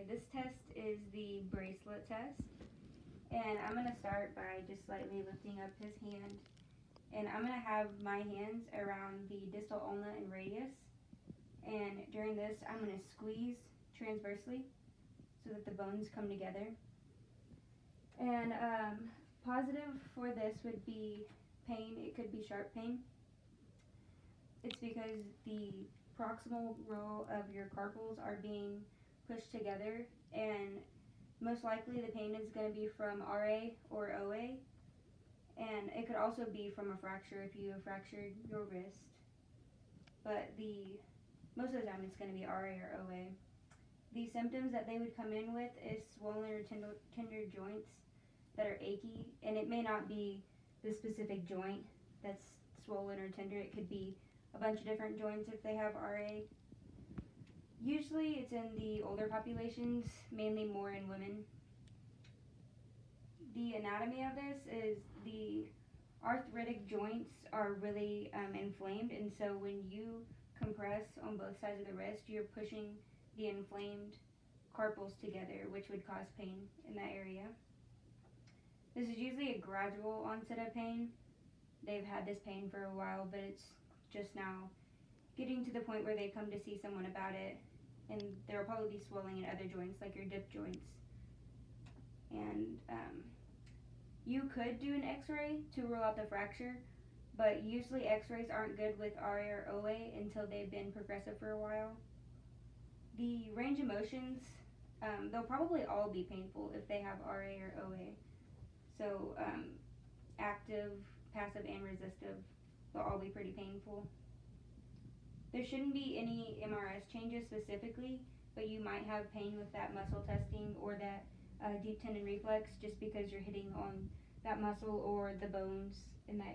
Okay, this test is the bracelet test, and I'm going to start by just slightly lifting up his hand, and I'm going to have my hands around the distal ulna and radius, and during this I'm going to squeeze transversely so that the bones come together. And positive for this would be pain. It could be sharp pain. It's because the proximal row of your carpals are being pushed together, and most likely the pain is going to be from RA or OA, and it could also be from a fracture if you have fractured your wrist, but most of the time it's going to be RA or OA. The symptoms that they would come in with is swollen or tender joints that are achy, and it may not be the specific joint that's swollen or tender. It could be a bunch of different joints if they have RA. Usually it's in the older populations, mainly more in women. The anatomy of this is the arthritic joints are really inflamed, and so when you compress on both sides of the wrist, you're pushing the inflamed carpals together, which would cause pain in that area. This is usually a gradual onset of pain. They've had this pain for a while, but it's just now getting to the point where they come to see someone about it, and there will probably be swelling in other joints like your dip joints. And you could do an x-ray to rule out the fracture, but usually x-rays aren't good with RA or OA until they've been progressive for a while. The range of motions, they'll probably all be painful if they have RA or OA. So active, passive, and resistive, they'll all be pretty painful. There shouldn't be any MRS changes specifically, but you might have pain with that muscle testing or that deep tendon reflex just because you're hitting on that muscle or the bones in that